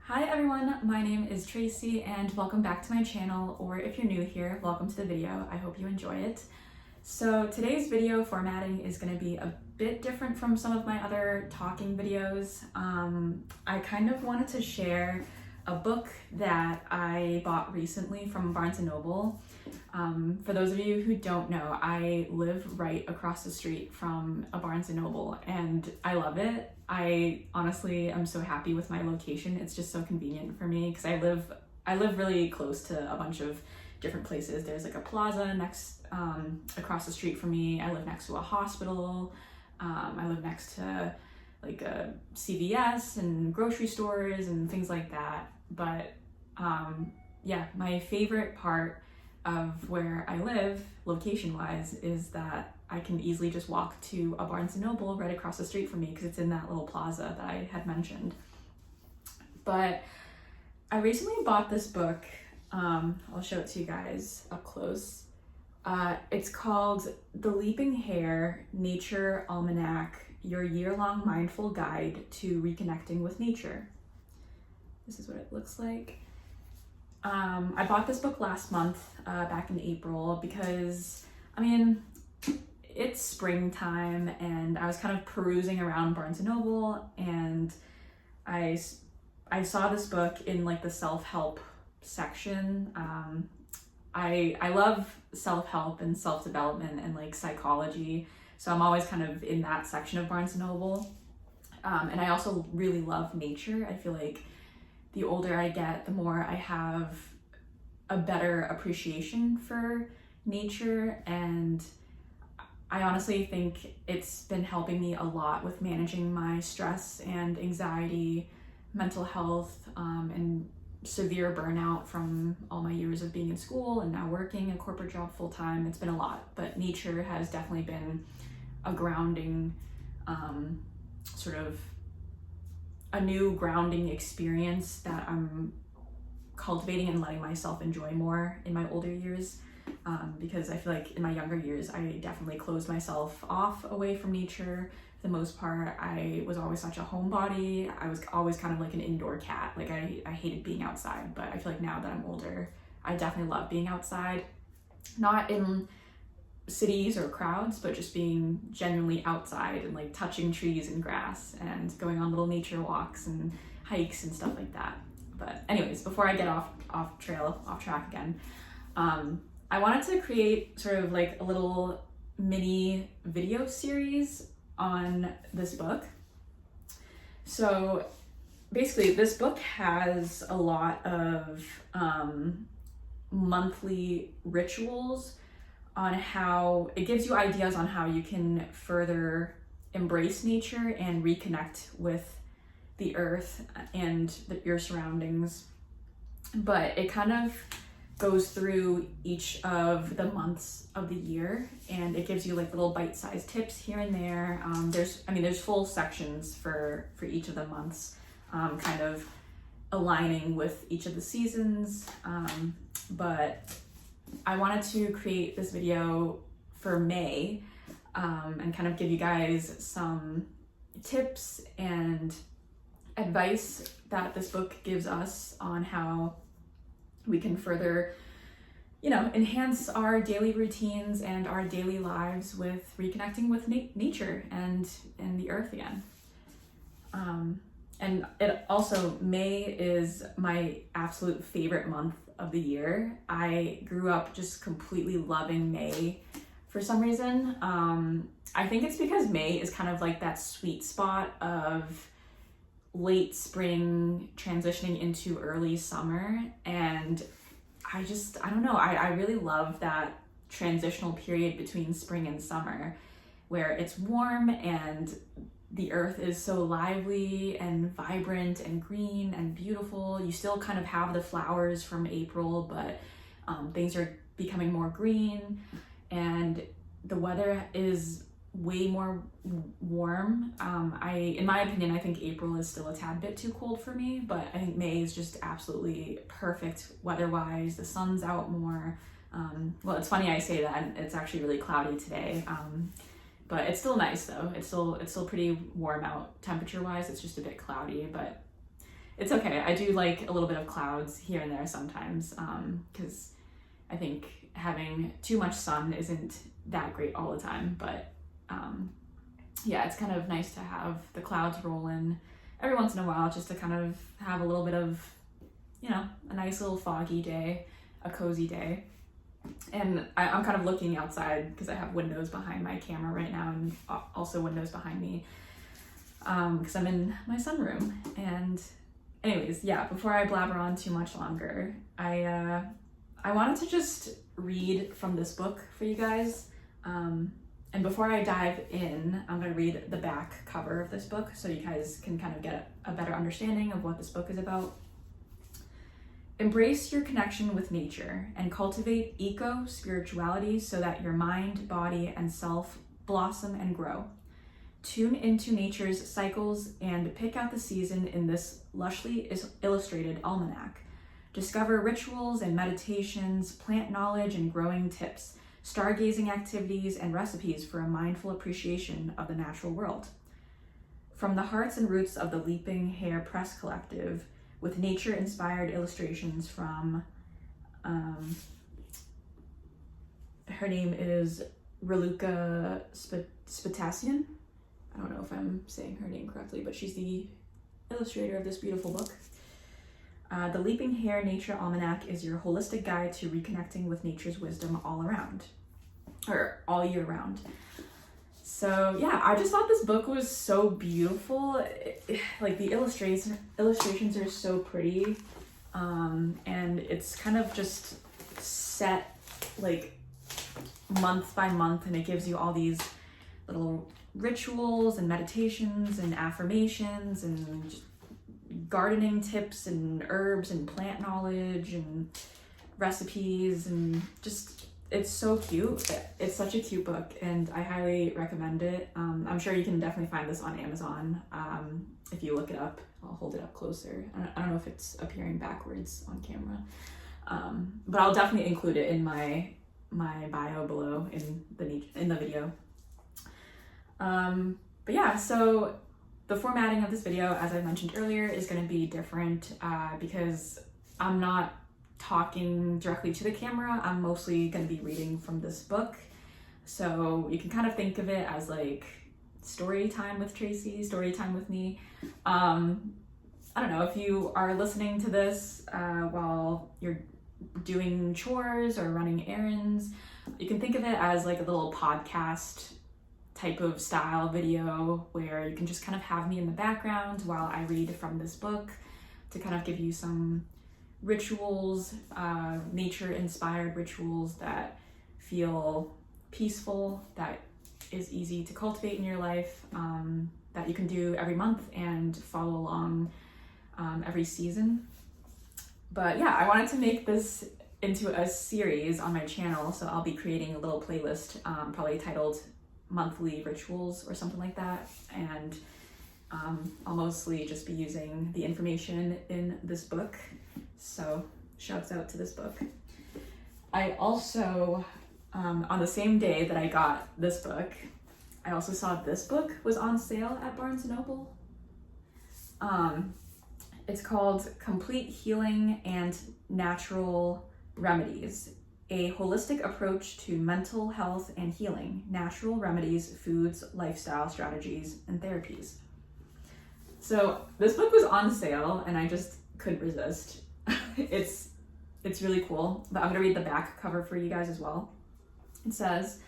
Hi everyone, my name is Tracy and welcome back to my channel, or if you're new here, welcome to the video. I hope you enjoy it. So today's video formatting is going to be a bit different from some of my other talking videos. I kind of wanted to share a book that I bought recently from Barnes & Noble. For those of you who don't know, I live right across the street from a Barnes & Noble and I love it. I honestly am so happy with my location. It's just so convenient for me because I live really close to a bunch of different places. There's like a plaza across the street from me. I live next to a hospital. I live next to like a CVS and grocery stores and things like that. But yeah, my favorite part of where I live, location-wise, is that I can easily just walk to a Barnes & Noble right across the street from me because it's in that little plaza that I had mentioned. But I recently bought this book. I'll show it to you guys up close. It's called The Leaping Hare, Nature Almanac, Your Year-Long Mindful Guide to Reconnecting with Nature. This is what it looks like. I bought this book last month, back in April, because, I mean, it's springtime and I was kind of perusing around Barnes & Noble and I saw this book in like the self-help section. I love self-help and self-development and like psychology, so I'm always kind of in that section of Barnes & Noble. And I also really love nature. I feel like the older I get, the more I have a better appreciation for nature, and I honestly think it's been helping me a lot with managing my stress and anxiety, mental health, and severe burnout from all my years of being in school and now working a corporate job full-time. It's been a lot, but nature has definitely been a grounding, sort of a new grounding experience that I'm cultivating and letting myself enjoy more in my older years, because I feel like in my younger years I definitely closed myself off away from nature. For the most part, I was always such a homebody. I was always kind of like an indoor cat. Like I hated being outside, but I feel like now that I'm older, I definitely love being outside. Not in cities or crowds, but just being genuinely outside and like touching trees and grass and going on little nature walks and hikes and stuff like that. But anyways, before I get off track again, I wanted to create sort of like a little mini video series on this book. So basically this book has a lot of monthly rituals on how it gives you ideas on how you can further embrace nature and reconnect with the earth and your surroundings. But it kind of goes through each of the months of the year and it gives you like little bite-sized tips here and there. There's full sections for each of the months, kind of aligning with each of the seasons. But I wanted to create this video for May, and kind of give you guys some tips and advice that this book gives us on how we can further, enhance our daily routines and our daily lives with reconnecting with nature and the earth again. And it also, May is my absolute favorite month of the year. I grew up just completely loving May for some reason. I think it's because May is kind of like that sweet spot of late spring transitioning into early summer, and I don't know, I really love that transitional period between spring and summer where it's warm and the earth is so lively and vibrant and green and beautiful. You still kind of have the flowers from April, but things are becoming more green and the weather is way more warm. In my opinion, I think April is still a tad bit too cold for me, but I think May is just absolutely perfect weather-wise. The sun's out more. Well, it's funny I say that, it's actually really cloudy today. But it's still nice though. It's still pretty warm out temperature-wise. It's just a bit cloudy, but it's okay. I do like a little bit of clouds here and there sometimes, because I think having too much sun isn't that great all the time, but yeah, it's kind of nice to have the clouds roll in every once in a while, just to kind of have a little bit of, you know, a nice little foggy day, a cozy day. And I'm kind of looking outside because I have windows behind my camera right now, and also windows behind me, because I'm in my sunroom. And anyways, yeah, before I blabber on too much longer, I wanted to just read from this book for you guys. And before I dive in, I'm going to read the back cover of this book so you guys can kind of get a better understanding of what this book is about. Embrace your connection with nature and cultivate eco-spirituality so that your mind, body, and self blossom and grow. Tune into nature's cycles and pick out the season in this lushly illustrated almanac. Discover rituals and meditations, plant knowledge and growing tips, stargazing activities, and recipes for a mindful appreciation of the natural world. From the hearts and roots of the Leaping Hare Press Collective, with nature-inspired illustrations from, her name is Raluca Spitasian. I don't know if I'm saying her name correctly, but she's the illustrator of this beautiful book. The Leaping Hare Nature Almanac is your holistic guide to reconnecting with nature's wisdom all year round. So yeah, I just thought this book was so beautiful. Like the illustrations are so pretty, and it's kind of just set like month by month, and it gives you all these little rituals and meditations and affirmations and just gardening tips and herbs and plant knowledge and recipes, and just it's so cute. It's such a cute book, and I highly recommend it. I'm sure you can definitely find this on Amazon if you look it up. I'll hold it up closer. I don't know if it's appearing backwards on camera, but I'll definitely include it in my bio below in the video. But yeah, so the formatting of this video, as I mentioned earlier, is going to be different because I'm not talking directly to the camera. I'm mostly going to be reading from this book. So you can kind of think of it as like story time with Tracy, story time with me. I don't know, if you are listening to this while you're doing chores or running errands, you can think of it as like a little podcast type of style video where you can just kind of have me in the background while I read from this book to kind of give you some rituals, nature-inspired rituals that feel peaceful, that is easy to cultivate in your life, that you can do every month and follow along every season. But yeah, I wanted to make this into a series on my channel, so I'll be creating a little playlist, probably titled Monthly Rituals or something like that, and I'll mostly just be using the information in this book. So shouts out to this book. I also, on the same day that I got this book, I also saw this book was on sale at Barnes & Noble. It's called Complete Healing and Natural Remedies, a holistic approach to mental health and healing, natural remedies, foods, lifestyle strategies, and therapies. So this book was on sale and I just couldn't resist. It's really cool, but I'm gonna read the back cover for you guys as well. It says,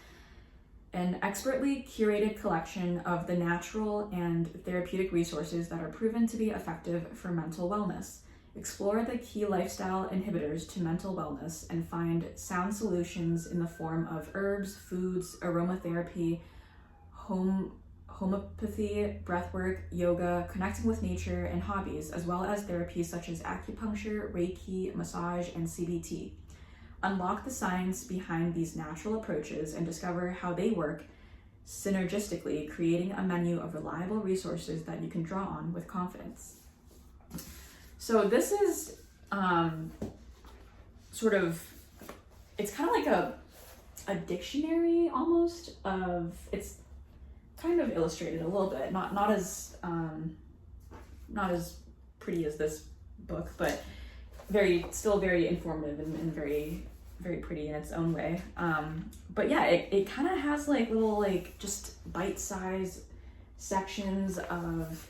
an expertly curated collection of the natural and therapeutic resources that are proven to be effective for mental wellness. Explore the key lifestyle inhibitors to mental wellness and find sound solutions in the form of herbs, foods, aromatherapy, homeopathy, breathwork, yoga, connecting with nature, and hobbies, as well as therapies such as acupuncture, Reiki, massage, and CBT. Unlock the science behind these natural approaches and discover how they work synergistically, creating a menu of reliable resources that you can draw on with confidence. So this is sort of, it's kind of like a dictionary almost of, it's kind of illustrated a little bit, not as pretty as this book, but still very informative and very, very pretty in its own way. But yeah, it kind of has like little like just bite-sized sections of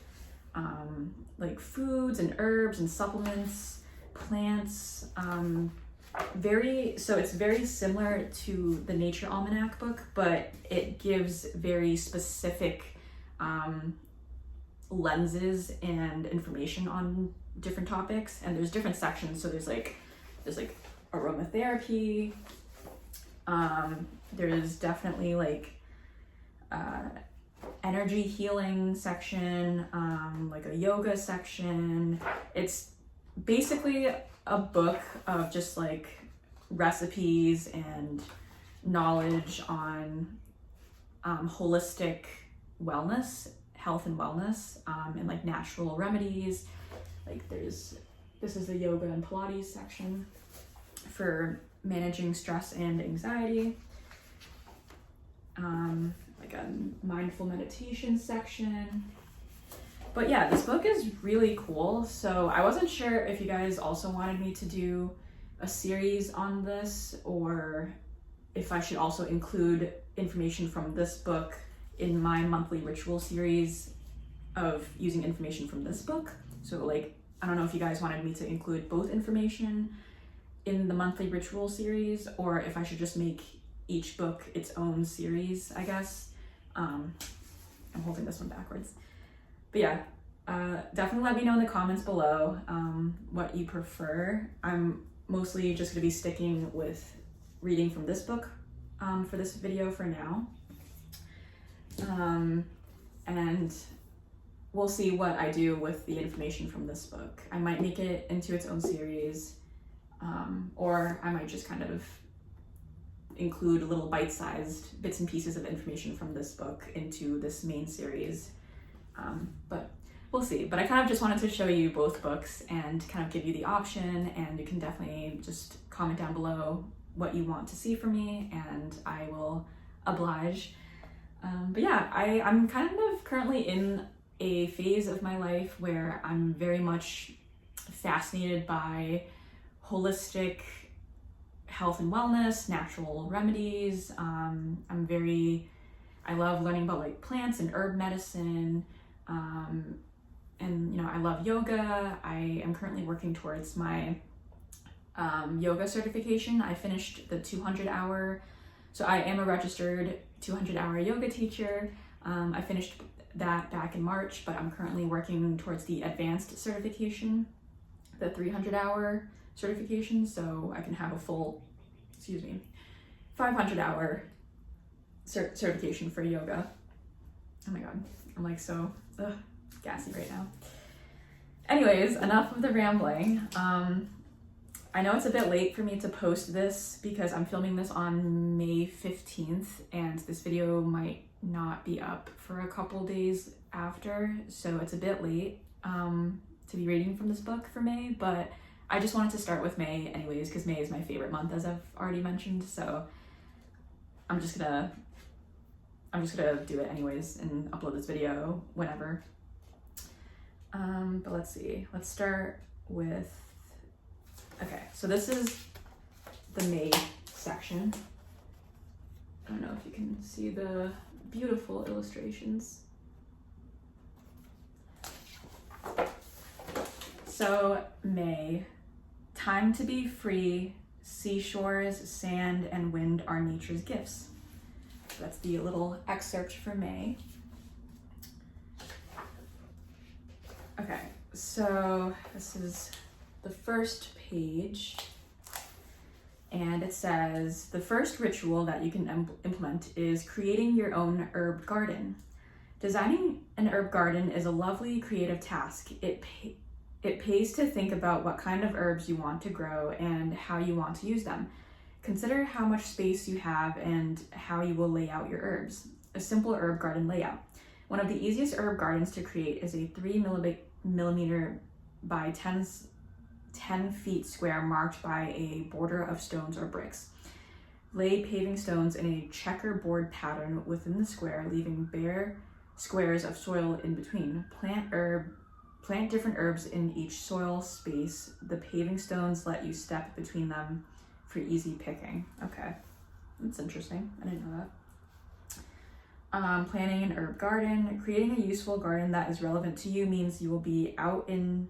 like foods and herbs and supplements, plants. So it's very similar to the Nature Almanac book, but it gives very specific lenses and information on different topics, and there's different sections. So there's like aromatherapy, there's definitely like energy healing section, like a yoga section. It's basically a book of just like recipes and knowledge on holistic wellness, health and wellness, and like natural remedies. Like this is the yoga and Pilates section for managing stress and anxiety. Like a mindful meditation section. But yeah, this book is really cool. So I wasn't sure if you guys also wanted me to do a series on this, or if I should also include information from this book in my monthly ritual series of using information from this book. So like, I don't know if you guys wanted me to include both information in the monthly ritual series, or if I should just make each book its own series, I guess. I'm holding this one backwards. But yeah, definitely let me know in the comments below what you prefer. I'm mostly just gonna be sticking with reading from this book for this video for now. And we'll see what I do with the information from this book. I might make it into its own series, or I might just kind of include little bite-sized bits and pieces of information from this book into this main series. But we'll see. But I kind of just wanted to show you both books and kind of give you the option, and you can definitely just comment down below what you want to see from me, and I will oblige. But yeah, I'm kind of currently in a phase of my life where I'm very much fascinated by holistic health and wellness, natural remedies. I love learning about like plants and herb medicine. And you know, I love yoga. I am currently working towards my yoga certification. I finished the 200-hour, so I am a registered 200-hour yoga teacher. I finished that back in March, but I'm currently working towards the advanced certification, the 300-hour certification, so I can have a full, 500-hour certification for yoga. Oh my god, I'm like so gassy right now. Anyways, enough of the rambling. I know it's a bit late for me to post this because I'm filming this on May 15th, and this video might not be up for a couple days after, so it's a bit late to be reading from this book for May, but I just wanted to start with May anyways, because May is my favorite month, as I've already mentioned, so I'm just gonna do it anyways and upload this video whenever. But let's see, let's start with, okay, so this is the May section. I don't know if you can see the beautiful illustrations. So May, time to be free, seashores, sand, and wind are nature's gifts. So that's the little excerpt for May. Okay, so this is the first page, and it says, the first ritual that you can implement is creating your own herb garden. Designing an herb garden is a lovely creative task. It pays to think about what kind of herbs you want to grow and how you want to use them. Consider how much space you have and how you will lay out your herbs. A simple herb garden layout. One of the easiest herb gardens to create is a 3mm by 10 feet square marked by a border of stones or bricks. Lay paving stones in a checkerboard pattern within the square, leaving bare squares of soil in between. Plant Plant different herbs in each soil space. The paving stones let you step between them for easy picking. Okay, that's interesting. I didn't know that. Planning an herb garden. Creating a useful garden that is relevant to you means you will be out in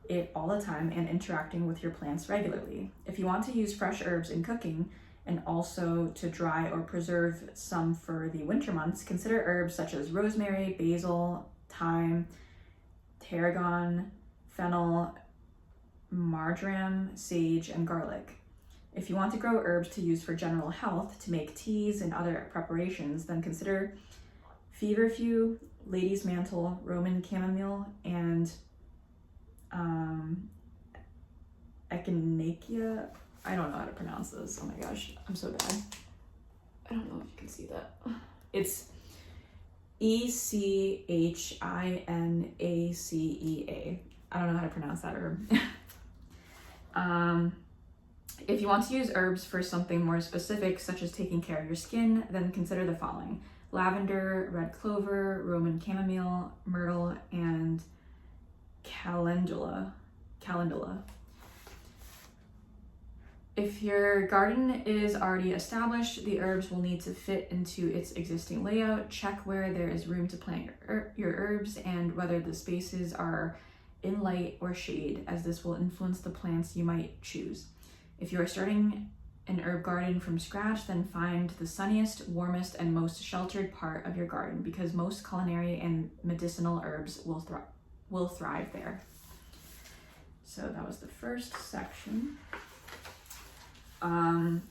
it all the time and interacting with your plants regularly. If you want to use fresh herbs in cooking and also to dry or preserve some for the winter months, consider herbs such as rosemary, basil, thyme, tarragon, fennel, marjoram, sage, and garlic. If you want to grow herbs to use for general health, to make teas and other preparations, then consider feverfew, lady's mantle, Roman chamomile, and echinacea. I don't know how to pronounce this. Oh my gosh, I'm so bad. I don't know if you can see that. It's Echinacea. I don't know how to pronounce that herb. If you want to use herbs for something more specific, such as taking care of your skin, then consider the following: lavender, red clover, Roman chamomile, myrtle, and calendula. If your garden is already established, the herbs will need to fit into its existing layout. Check where there is room to plant your herbs and whether the spaces are in light or shade, as this will influence the plants you might choose. If you are starting an herb garden from scratch, then find the sunniest, warmest, and most sheltered part of your garden, because most culinary and medicinal herbs will thrive there. So that was the first section.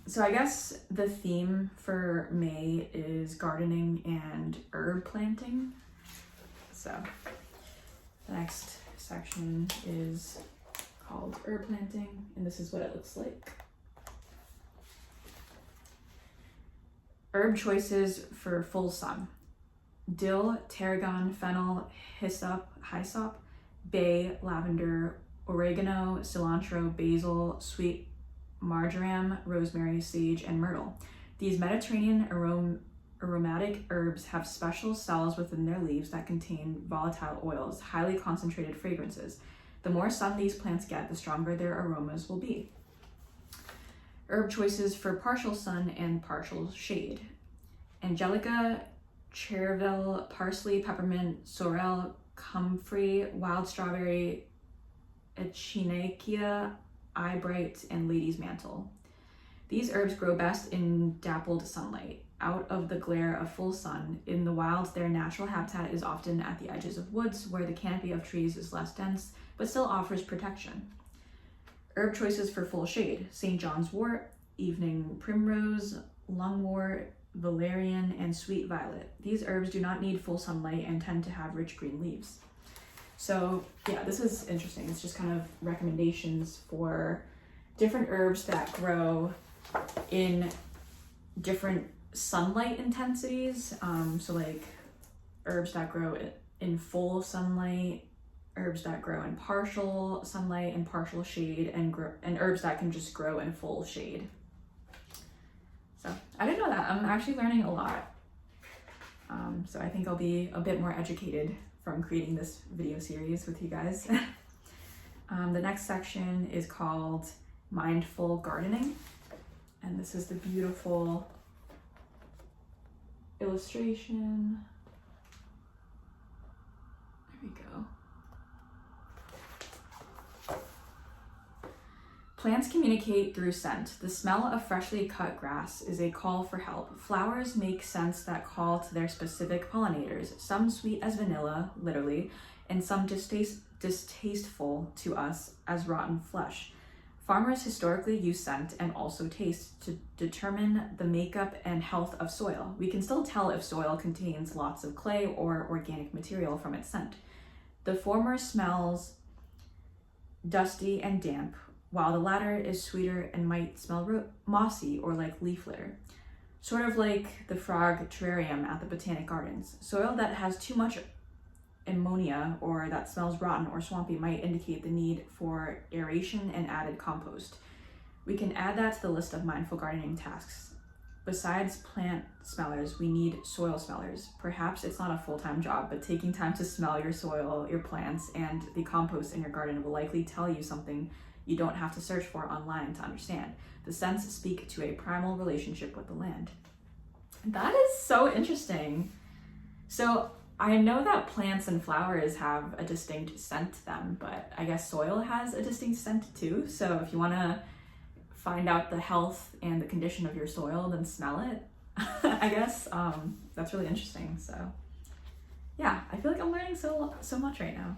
So I guess the theme for May is gardening and herb planting. So the next section is called herb planting, and this is what it looks like. Herb choices for full sun: dill, tarragon, fennel, hyssop, bay, lavender, oregano, cilantro, basil, sweet marjoram, rosemary, sage, and myrtle. These Mediterranean aromatic herbs have special cells within their leaves that contain volatile oils, highly concentrated fragrances. The more sun these plants get, the stronger their aromas will be. Herb choices for partial sun and partial shade: angelica, chervil, parsley, peppermint, sorrel, comfrey, wild strawberry, echinacea, eyebright, and lady's mantle. These herbs grow best in dappled sunlight, out of the glare of full sun. In the wild, their natural habitat is often at the edges of woods, where the canopy of trees is less dense, but still offers protection. Herb choices for full shade: St. John's wort, evening primrose, lungwort, valerian, and sweet violet. These herbs do not need full sunlight and tend to have rich green leaves. So yeah, this is interesting. It's just kind of recommendations for different herbs that grow in different sunlight intensities. So like herbs that grow in full sunlight, herbs that grow in partial sunlight and partial shade, and herbs that can just grow in full shade. So I didn't know that. I'm actually learning a lot. So I think I'll be a bit more educated from creating this video series with you guys. The next section is called Mindful Gardening. And this is the beautiful illustration. There we go. Plants communicate through scent. The smell of freshly cut grass is a call for help. Flowers make scents that call to their specific pollinators, some sweet as vanilla, literally, and some distasteful to us as rotten flesh. Farmers historically use scent and also taste to determine the makeup and health of soil. We can still tell if soil contains lots of clay or organic material from its scent. The former smells dusty and damp, while the latter is sweeter and might smell mossy or like leaf litter. Sort of like the frog terrarium at the Botanic Gardens. Soil that has too much ammonia or that smells rotten or swampy might indicate the need for aeration and added compost. We can add that to the list of mindful gardening tasks. besides plant smellers, we need soil smellers. Perhaps it's not a full-time job, but taking time to smell your soil, your plants, and the compost in your garden will likely tell you something you don't have to search for online to understand. The scents speak to a primal relationship with the land. That is so interesting. So I know that plants and flowers have a distinct scent to them, but I guess soil has a distinct scent too. So if you want to find out the health and the condition of your soil, then smell it. I guess that's really interesting. So yeah, I feel like I'm learning so much right now.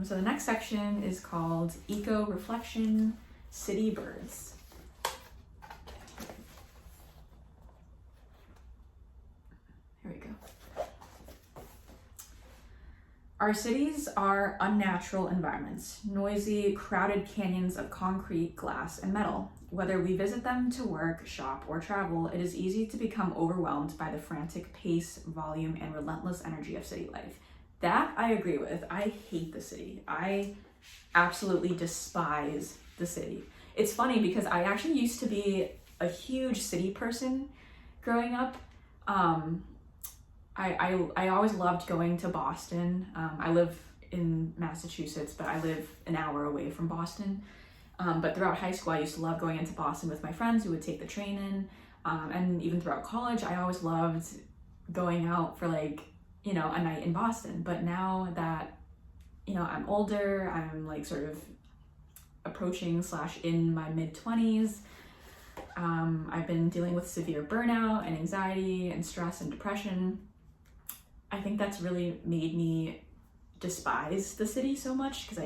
So the next section is called Eco Reflection, City Birds. Here we go. Our cities are unnatural environments, noisy, crowded canyons of concrete, glass, and metal. Whether we visit them to work, shop, or travel, it is easy to become overwhelmed by the frantic pace, volume, and relentless energy of city life. That I agree with. I hate the city. I absolutely despise the city. It's funny because I actually used to be a huge city person growing up. I always loved going to Boston. I live in Massachusetts, but I live an hour away from Boston. But throughout high school, I used to love going into Boston with my friends who would take the train in. And even throughout college, I always loved going out for like, you know, a night in Boston. But now that, you know, I'm older, I'm like sort of approaching / in my mid-20s. I've been dealing with severe burnout and anxiety and stress and depression. I think that's really made me despise the city so much because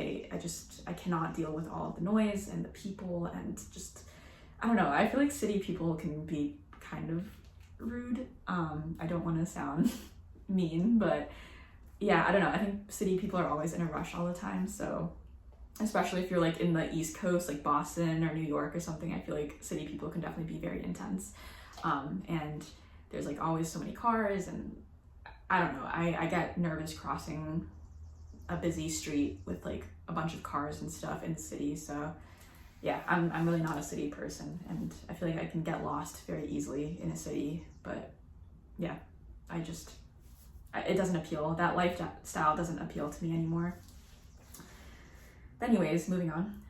I cannot deal with all of the noise and the people and just, I don't know, I feel like city people can be kind of rude. I don't want to sound mean, but yeah, I don't know. I think city people are always in a rush all the time. So especially if you're like in the East Coast, like Boston or New York or something, I feel like city people can definitely be very intense. And there's like always so many cars and I don't know, I get nervous crossing a busy street with like a bunch of cars and stuff in the city. So yeah, I'm really not a city person and I feel like I can get lost very easily in a city, but yeah, it doesn't appeal. That lifestyle doesn't appeal to me anymore. But anyways, moving on.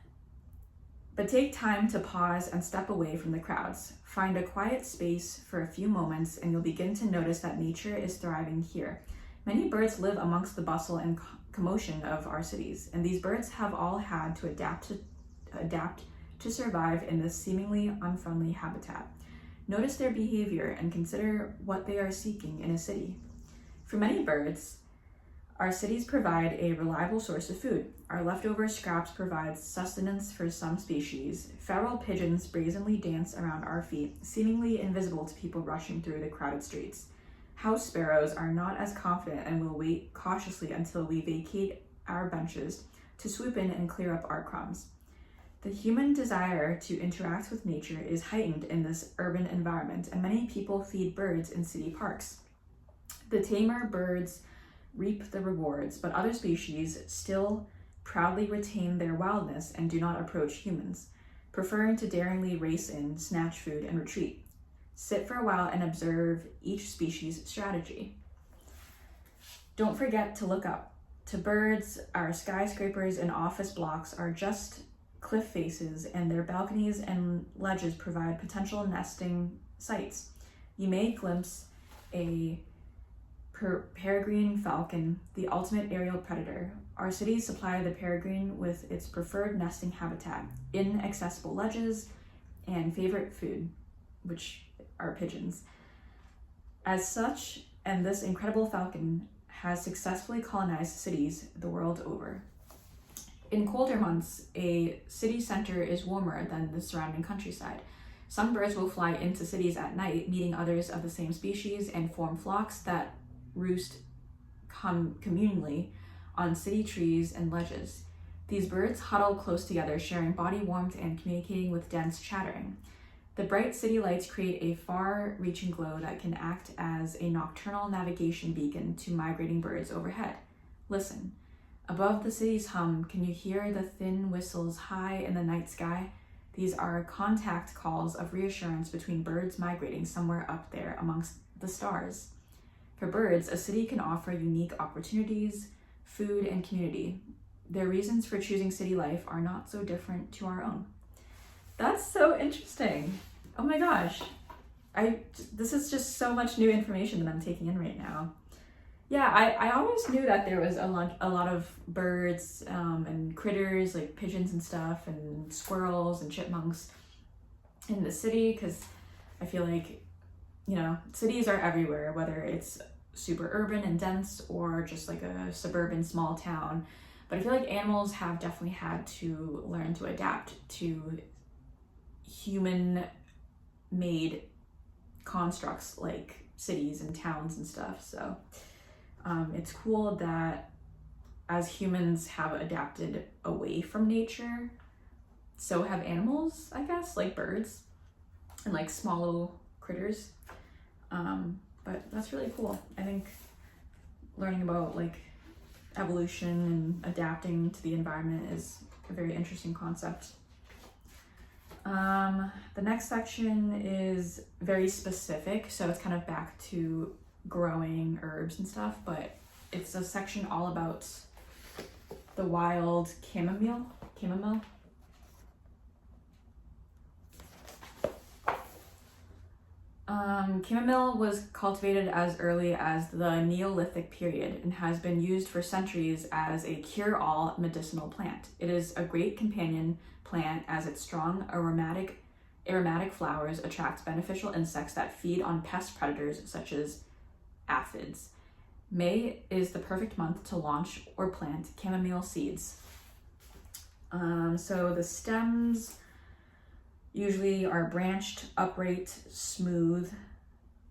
But take time to pause and step away from the crowds. Find a quiet space for a few moments and you'll begin to notice that nature is thriving here. Many birds live amongst the bustle and commotion of our cities, and these birds have all had to adapt to survive in this seemingly unfriendly habitat. Notice their behavior and consider what they are seeking in a city. For many birds, our cities provide a reliable source of food. Our leftover scraps provide sustenance for some species. Feral pigeons brazenly dance around our feet, seemingly invisible to people rushing through the crowded streets. House sparrows are not as confident and will wait cautiously until we vacate our benches to swoop in and clear up our crumbs. The human desire to interact with nature is heightened in this urban environment, and many people feed birds in city parks. The tamer birds reap the rewards, but other species still proudly retain their wildness and do not approach humans, preferring to daringly race in, snatch food, and retreat. Sit for a while and observe each species' strategy. Don't forget to look up. To birds, our skyscrapers and office blocks are just cliff faces, and their balconies and ledges provide potential nesting sites. You may glimpse a peregrine falcon, the ultimate aerial predator. Our cities supply the peregrine with its preferred nesting habitat, inaccessible ledges, and favorite food, which are pigeons. As such, and this incredible falcon has successfully colonized cities the world over. In colder months, a city center is warmer than the surrounding countryside. Some birds will fly into cities at night, meeting others of the same species, and form flocks that roost communally on city trees and ledges. These birds huddle close together, sharing body warmth and communicating with dense chattering. The bright city lights create a far-reaching glow that can act as a nocturnal navigation beacon to migrating birds overhead. Listen. Above the city's hum, can you hear the thin whistles high in the night sky? These are contact calls of reassurance between birds migrating somewhere up there amongst the stars. For birds, a city can offer unique opportunities, food, and community. Their reasons for choosing city life are not so different to our own. That's so interesting. Oh my gosh. This is just so much new information that I'm taking in right now. Yeah, I always knew that there was a lot of birds and critters like pigeons and stuff and squirrels and chipmunks in the city, because I feel like, you know, cities are everywhere, whether it's super urban and dense or just like a suburban small town. But I feel like animals have definitely had to learn to adapt to human-made constructs like cities and towns and stuff. So it's cool that as humans have adapted away from nature, so have animals, I guess, like birds and like small little critters. But that's really cool. I think learning about like evolution and adapting to the environment is a very interesting concept. The next section is very specific, so it's kind of back to growing herbs and stuff, but it's a section all about the wild chamomile. Chamomile was cultivated as early as the Neolithic period and has been used for centuries as a cure-all medicinal plant. It is a great companion plant as its strong aromatic flowers attract beneficial insects that feed on pest predators such as aphids. May is the perfect month to launch or plant chamomile seeds. So the stems usually are branched, upright, smooth.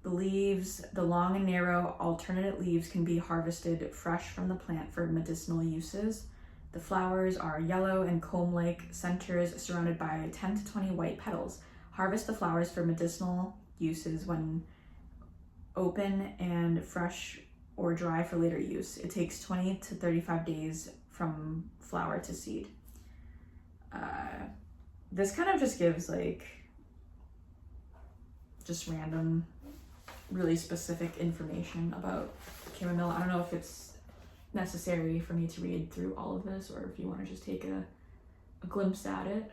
The leaves, the long and narrow alternate leaves, can be harvested fresh from the plant for medicinal uses. The flowers are yellow and comb-like centers surrounded by 10 to 20 white petals. Harvest the flowers for medicinal uses when open and fresh or dry for later use. It takes 20 to 35 days from flower to seed. This kind of just gives like just random, really specific information about chamomile. I don't know if it's necessary for me to read through all of this, or if you want to just take a glimpse at it.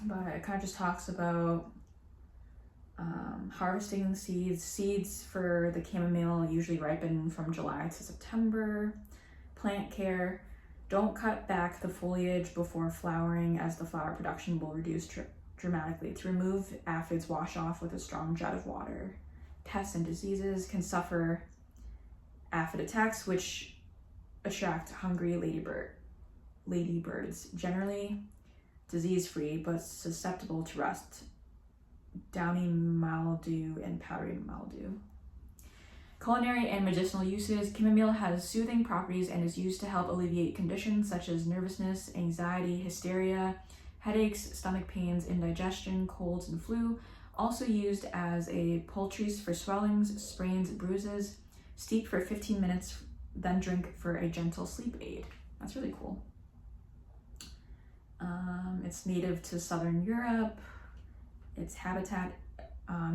But it kind of just talks about harvesting the seeds. Seeds for the chamomile usually ripen from July to September. Plant care. Don't cut back the foliage before flowering, as the flower production will reduce dramatically. To remove aphids, wash off with a strong jet of water. Pests and diseases can suffer aphid attacks, which attract hungry ladybirds, generally disease-free but susceptible to rust, downy mildew, and powdery mildew. Culinary and medicinal uses. Chamomile has soothing properties and is used to help alleviate conditions such as nervousness, anxiety, hysteria, headaches, stomach pains, indigestion, colds, and flu. Also used as a poultice for swellings, sprains, bruises. Steep for 15 minutes, then drink for a gentle sleep aid. That's really cool. It's native to southern Europe. Its habitat,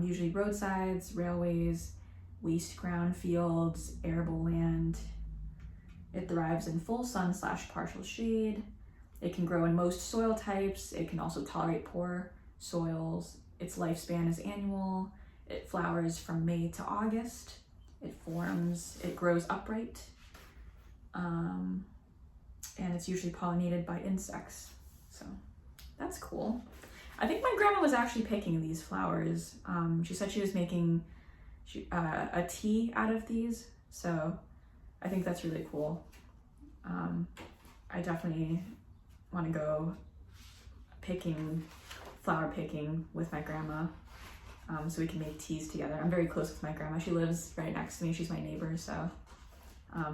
usually roadsides, railways, waste ground fields, arable land. It thrives in full sun / partial shade. It can grow in most soil types. It can also tolerate poor soils. Its lifespan is annual. It flowers from May to August. It grows upright. And it's usually pollinated by insects. So that's cool. I think my grandma was actually picking these flowers. She said she was making a tea out of these. So I think that's really cool. I definitely want to go flower picking with my grandma, so we can make teas together. I'm very close with my grandma. She lives right next to me. She's my neighbor. So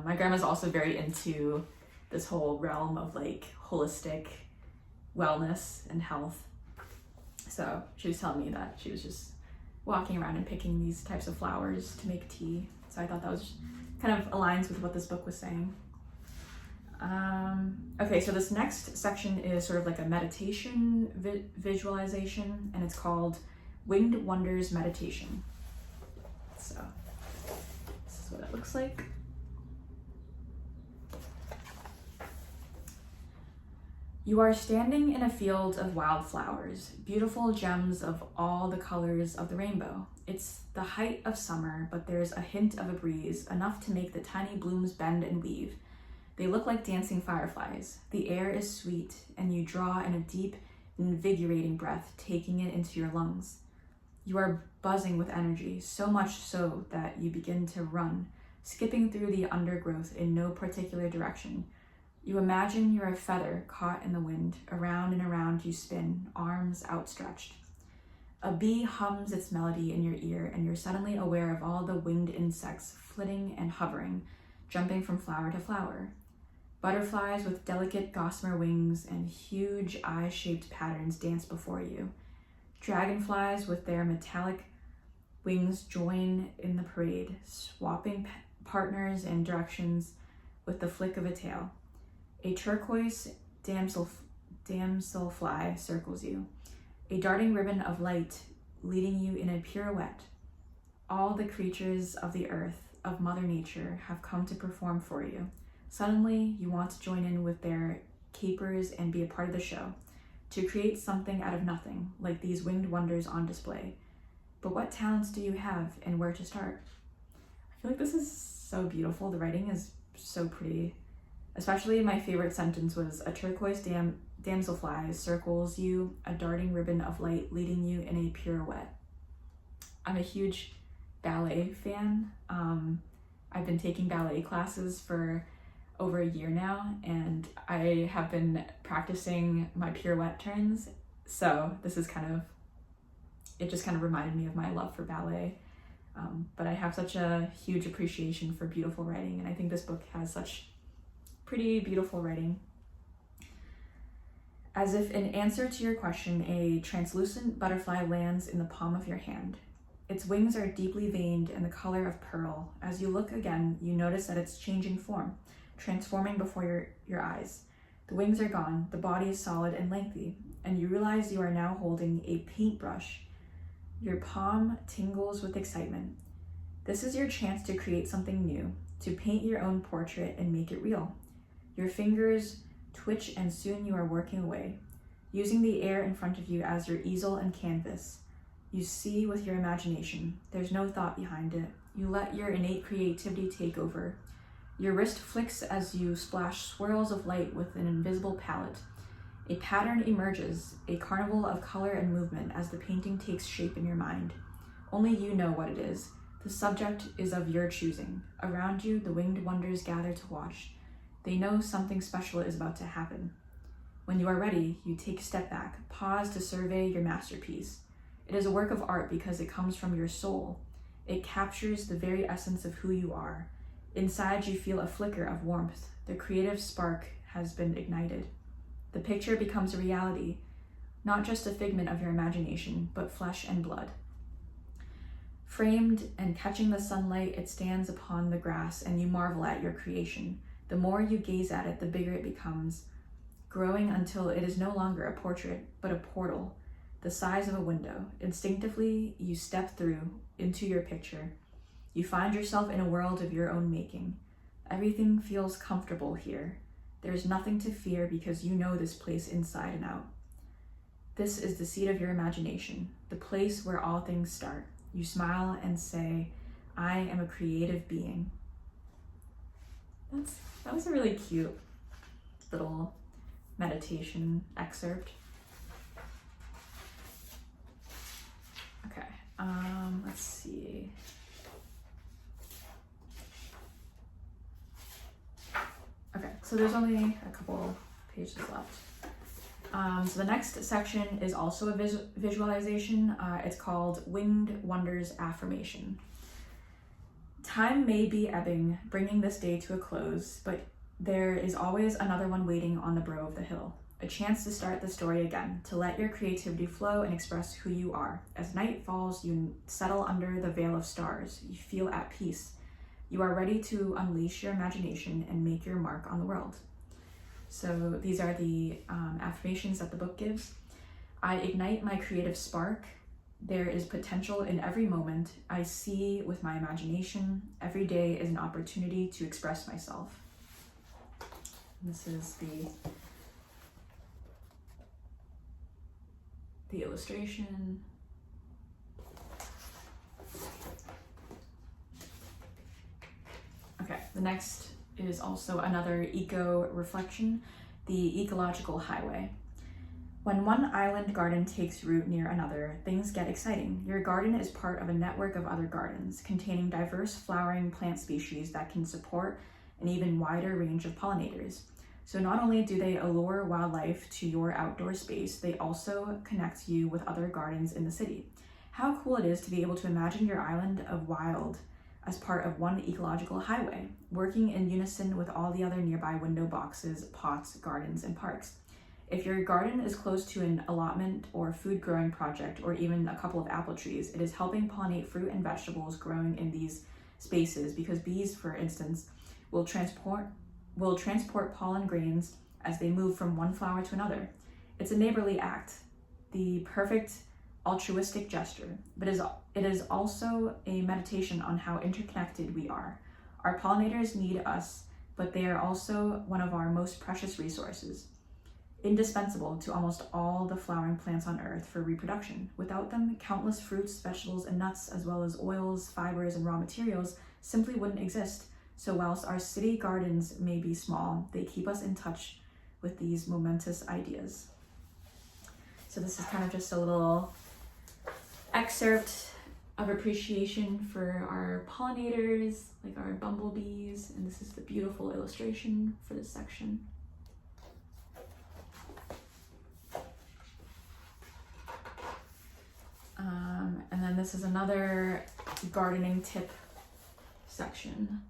my grandma's also very into this whole realm of like holistic wellness and health. So she was telling me that she was just walking around and picking these types of flowers to make tea. So I thought that was kind of aligns with what this book was saying. Okay, so this next section is sort of like a meditation visualization, and it's called Winged Wonders Meditation. So this is what it looks like. You are standing in a field of wildflowers, beautiful gems of all the colors of the rainbow. It's the height of summer, but there's a hint of a breeze, enough to make the tiny blooms bend and weave. They look like dancing fireflies. The air is sweet, and you draw in a deep, invigorating breath, taking it into your lungs. You are buzzing with energy, so much so that you begin to run, skipping through the undergrowth in no particular direction. You imagine you're a feather caught in the wind. Around and around you spin, arms outstretched. A bee hums its melody in your ear, and you're suddenly aware of all the winged insects flitting and hovering, jumping from flower to flower. Butterflies with delicate gossamer wings and huge eye-shaped patterns dance before you. Dragonflies with their metallic wings join in the parade, swapping partners and directions with the flick of a tail. A turquoise damselfly circles you, a darting ribbon of light leading you in a pirouette. All the creatures of the earth, of Mother Nature, have come to perform for you. Suddenly, you want to join in with their capers and be a part of the show, to create something out of nothing, like these winged wonders on display. But what talents do you have, and where to start? I feel like this is so beautiful. The writing is so pretty. Especially my favorite sentence was, a turquoise damselfly circles you, a darting ribbon of light leading you in a pirouette. I'm a huge ballet fan. I've been taking ballet classes for over a year now, and I have been practicing my pirouette turns. So this is it just kind of reminded me of my love for ballet. But I have such a huge appreciation for beautiful writing, and I think this book has such pretty beautiful writing. As if in answer to your question, a translucent butterfly lands in the palm of your hand. Its wings are deeply veined in the color of pearl. As you look again, you notice that it's changing form, transforming before your eyes. The wings are gone, the body is solid and lengthy, and you realize you are now holding a paintbrush. Your palm tingles with excitement. This is your chance to create something new, to paint your own portrait and make it real. Your fingers twitch, and soon you are working away, using the air in front of you as your easel and canvas. You see with your imagination. There's no thought behind it. You let your innate creativity take over. Your wrist flicks as you splash swirls of light with an invisible palette. A pattern emerges, a carnival of color and movement as the painting takes shape in your mind. Only you know what it is. The subject is of your choosing. Around you, the winged wonders gather to watch. They know something special is about to happen. When you are ready, you take a step back, pause to survey your masterpiece. It is a work of art because it comes from your soul. It captures the very essence of who you are. Inside, you feel a flicker of warmth. The creative spark has been ignited. The picture becomes a reality, not just a figment of your imagination, but flesh and blood. Framed and catching the sunlight, it stands upon the grass, and you marvel at your creation. The more you gaze at it, the bigger it becomes, growing until it is no longer a portrait, but a portal, the size of a window. Instinctively, you step through into your picture. You find yourself in a world of your own making. Everything feels comfortable here. There's nothing to fear because you know this place inside and out. This is the seat of your imagination, the place where all things start. You smile and say, I am a creative being. That was a really cute little meditation excerpt. Okay, let's see. Okay, so there's only a couple pages left. So the next section is also a visualization. It's called Winged Wonders Affirmation. Time may be ebbing, bringing this day to a close, but there is always another one waiting on the brow of the hill. A chance to start the story again, to let your creativity flow and express who you are. As night falls, you settle under the veil of stars. You feel at peace. You are ready to unleash your imagination and make your mark on the world. So these are the affirmations that the book gives. I ignite my creative spark. There is potential in every moment. I see with my imagination. Every day is an opportunity to express myself. This is the illustration. Okay, the next is also another eco-reflection, the ecological highway. When one island garden takes root near another, things get exciting. Your garden is part of a network of other gardens containing diverse flowering plant species that can support an even wider range of pollinators. So not only do they allure wildlife to your outdoor space, they also connect you with other gardens in the city. How cool it is to be able to imagine your island of wild as part of one ecological highway, working in unison with all the other nearby window boxes, pots, gardens, and parks. If your garden is close to an allotment or food growing project, or even a couple of apple trees, it is helping pollinate fruit and vegetables growing in these spaces, because bees, for instance, will transport pollen grains as they move from one flower to another. It's a neighborly act, the perfect altruistic gesture, but it is also a meditation on how interconnected we are. Our pollinators need us, but they are also one of our most precious resources, indispensable to almost all the flowering plants on Earth for reproduction. Without them, countless fruits, vegetables, and nuts, as well as oils, fibers, and raw materials, simply wouldn't exist. So whilst our city gardens may be small, they keep us in touch with these momentous ideas. So this is kind of just a little excerpt of appreciation for our pollinators, like our bumblebees, and this is the beautiful illustration for this section. And then this is another gardening tip section.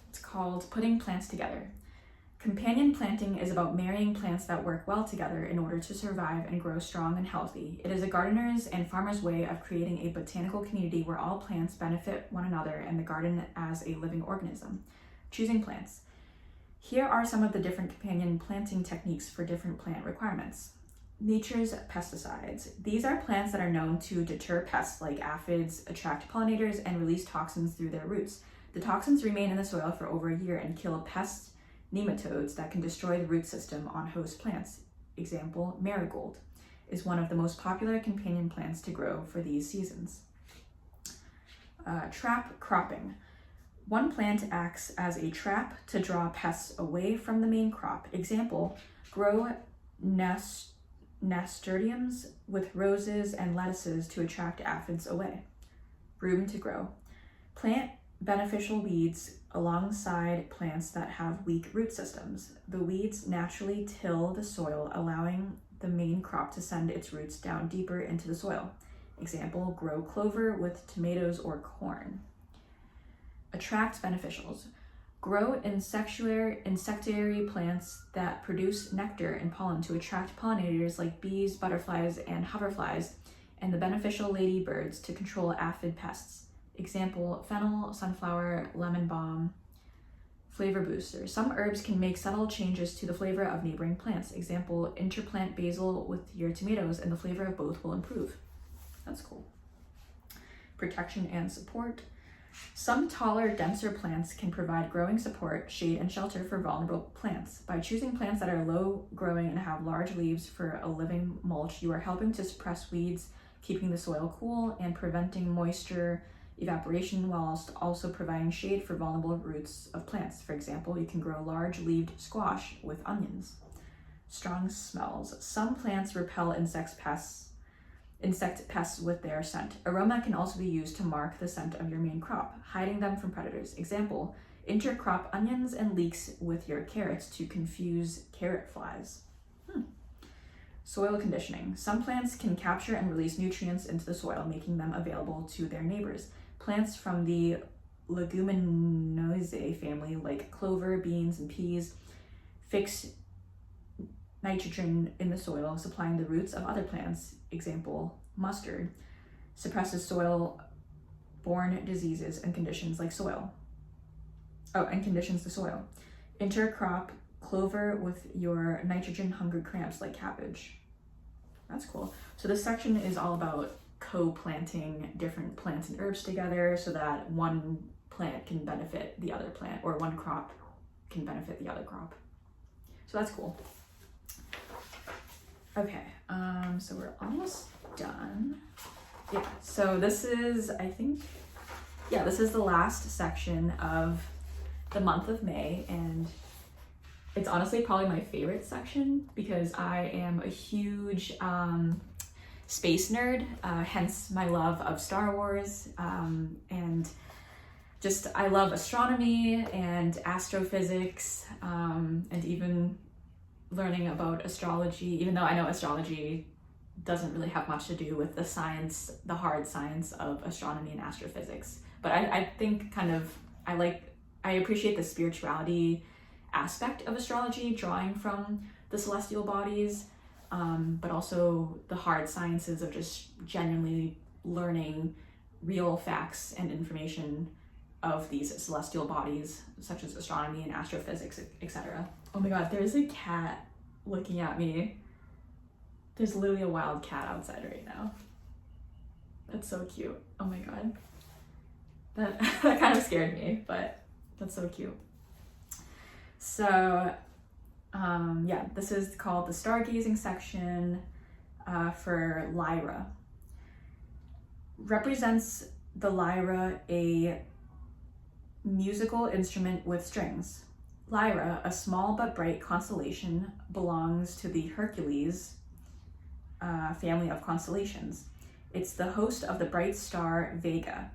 It's called Putting Plants Together. Companion planting is about marrying plants that work well together in order to survive and grow strong and healthy. It is a gardener's and farmer's way of creating a botanical community where all plants benefit one another and the garden as a living organism. Choosing plants. Here are some of the different companion planting techniques for different plant requirements. Nature's pesticides. These are plants that are known to deter pests like aphids, attract pollinators, and release toxins through their roots. The toxins remain in the soil for over a year and kill pests, nematodes that can destroy the root system on host plants. Example, marigold is one of the most popular companion plants to grow for these seasons. Trap cropping. One plant acts as a trap to draw pests away from the main crop. Example, grow nasturtiums with roses and lettuces to attract aphids away. Room to grow. Plant beneficial weeds alongside plants that have weak root systems. The weeds naturally till the soil, allowing the main crop to send its roots down deeper into the soil. Example, grow clover with tomatoes or corn. Attract beneficials. Grow insectary plants that produce nectar and pollen to attract pollinators like bees, butterflies, and hoverflies, and the beneficial ladybirds to control aphid pests. Example, fennel, sunflower, lemon balm. Flavor boosters. Some herbs can make subtle changes to the flavor of neighboring plants. Example, interplant basil with your tomatoes and the flavor of both will improve. That's cool. Protection and support. Some taller, denser plants can provide growing support, shade, and shelter for vulnerable plants. By choosing plants that are low growing and have large leaves for a living mulch, you are helping to suppress weeds, keeping the soil cool, and preventing moisture evaporation, whilst also providing shade for vulnerable roots of plants. For example, you can grow large-leaved squash with onions. Strong smells. Some plants repel insect pests with their scent. Aroma can also be used to mark the scent of your main crop, hiding them from predators. Example, intercrop onions and leeks with your carrots to confuse carrot flies. Soil conditioning. Some plants can capture and release nutrients into the soil, making them available to their neighbors. Plants from the Leguminosae family, like clover, beans, and peas, fix nitrogen in the soil, supplying the roots of other plants. Example, mustard suppresses soil-borne diseases and conditions like soil. Oh, and conditions the soil. Intercrop clover with your nitrogen hunger cramps like cabbage. That's cool. So this section is all about co-planting different plants and herbs together so that one plant can benefit the other plant, or one crop can benefit the other crop. So that's cool. Okay, so we're almost done. Yeah, so this is, I think, yeah, this is the last section of the month of May, and it's honestly probably my favorite section because I am a huge space nerd, hence my love of Star Wars, and just I love astronomy and astrophysics, and even learning about astrology, even though I know astrology doesn't really have much to do with the science, the hard science of astronomy and astrophysics. But I think kind of, I appreciate the spirituality aspect of astrology, drawing from the celestial bodies, but also the hard sciences of just genuinely learning real facts and information of these celestial bodies, such as astronomy and astrophysics, etc. Oh my god, there's a cat looking at me. There's literally a wild cat outside right now. That's so cute. Oh my god. That kind of scared me, but that's so cute. So, yeah, this is called the stargazing section for lyra. Represents the lyra a musical instrument with strings. Lyra, a small but bright constellation, belongs to the Hercules family of constellations. It's the host of the bright star Vega.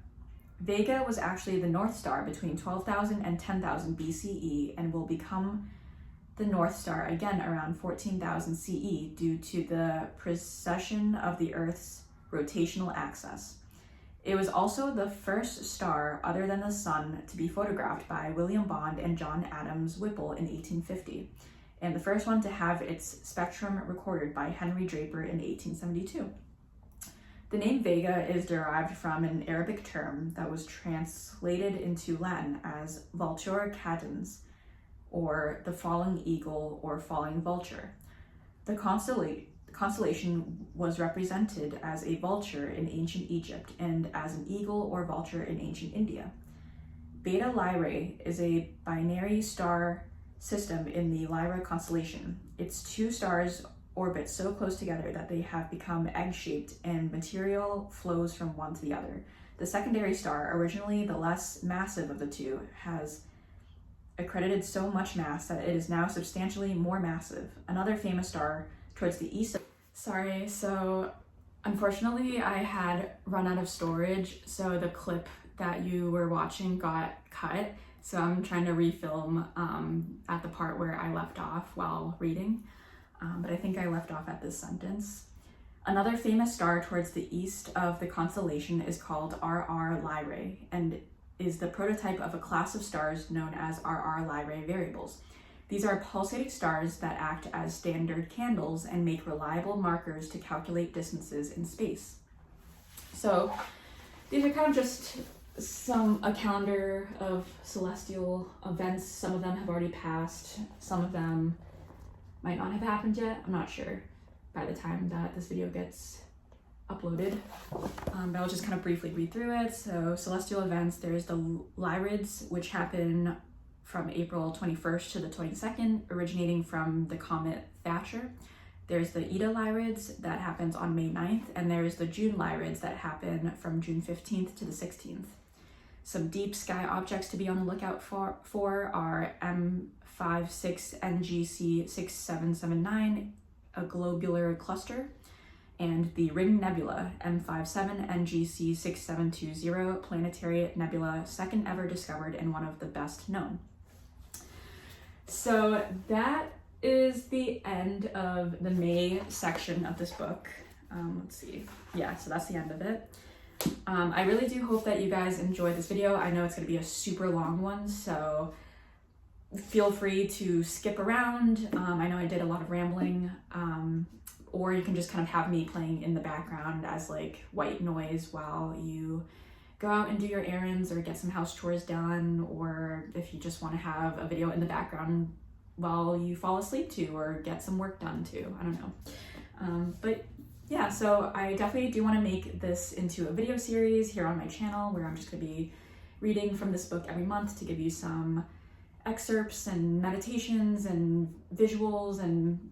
Vega was actually the North Star between 12,000 and 10,000 BCE and will become the North Star again around 14,000 CE due to the precession of the Earth's rotational axis. It was also the first star other than the Sun to be photographed by William Bond and John Adams Whipple in 1850, and the first one to have its spectrum recorded by Henry Draper in 1872. The name Vega is derived from an Arabic term that was translated into Latin as vultura cadens, or the falling eagle or falling vulture. The constellation was represented as a vulture in ancient Egypt and as an eagle or vulture in ancient India. Beta Lyrae is a binary star system in the Lyra constellation. Its two stars orbit so close together that they have become egg-shaped and material flows from one to the other. The secondary star, originally the less massive of the two, has accreted so much mass that it is now substantially more massive. Another famous star towards the east. Sorry, so unfortunately I had run out of storage, so the clip that you were watching got cut. So I'm trying to refilm at the part where I left off while reading. But I think I left off at this sentence. Another famous star towards the east of the constellation is called RR Lyrae and is the prototype of a class of stars known as RR Lyrae variables. These are pulsating stars that act as standard candles and make reliable markers to calculate distances in space. So these are kind of just a calendar of celestial events. Some of them have already passed, some of them might not have happened yet. I'm not sure by the time that this video gets uploaded, but I'll just kind of briefly read through it. So celestial events, there's the Lyrids, which happen from April 21st to the 22nd, originating from the comet Thatcher. There's the Eta Lyrids that happens on May 9th, and there's the June Lyrids that happen from June 15th to the 16th. Some deep sky objects to be on the lookout for are M56 NGC 6779, a globular cluster, and the Ring Nebula M57 NGC 6720, planetary nebula, second ever discovered and one of the best known. So that is the end of the May section of this book. Let's see. Yeah, so that's the end of it. I really do hope that you guys enjoy this video. I know it's going to be a super long one, so feel free to skip around. I know I did a lot of rambling, or you can just kind of have me playing in the background as like white noise while you go out and do your errands or get some house chores done, or if you just want to have a video in the background while you fall asleep too, or get some work done too. I don't know. But yeah, so I definitely do want to make this into a video series here on my channel where I'm just going to be reading from this book every month to give you some excerpts and meditations and visuals and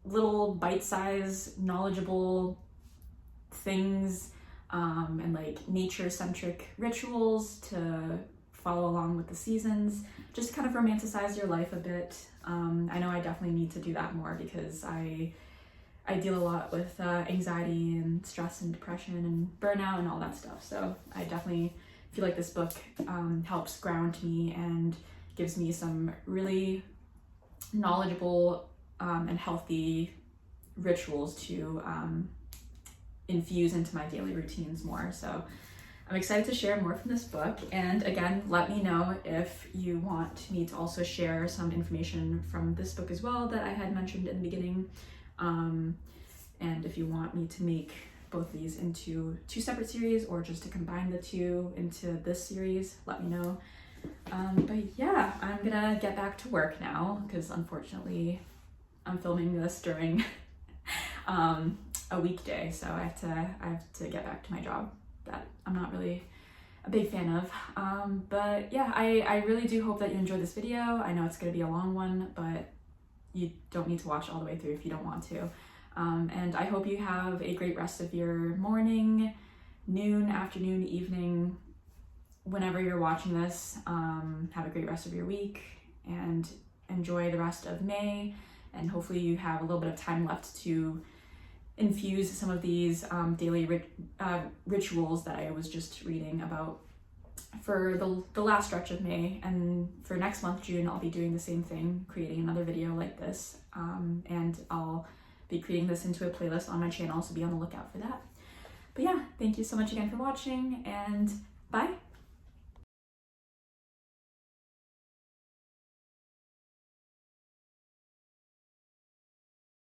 little bite-sized knowledgeable things, and like nature-centric rituals to follow along with the seasons, just kind of romanticize your life a bit. I know I definitely need to do that more because I deal a lot with anxiety and stress and depression and burnout and all that stuff. So I definitely feel like this book helps ground me and gives me some really knowledgeable and healthy rituals to infuse into my daily routines more. So I'm excited to share more from this book. And again, let me know if you want me to also share some information from this book as well that I had mentioned in the beginning. And if you want me to make both of these into 2 separate series or just to combine the 2 into this series, let me know. But yeah, I'm gonna get back to work now because unfortunately I'm filming this during a weekday, so I have to get back to my job that I'm not really a big fan of. But yeah, I really do hope that you enjoyed this video. I know it's gonna be a long one, but you don't need to watch all the way through if you don't want to. And I hope you have a great rest of your morning, noon, afternoon, evening, whenever you're watching this. Have a great rest of your week and enjoy the rest of May. And hopefully you have a little bit of time left to infuse some of these daily rituals that I was just reading about for the last stretch of May. And for next month, June, I'll be doing the same thing, creating another video like this. And I'll be creating this into a playlist on my channel, so be on the lookout for that. But yeah, thank you so much again for watching, and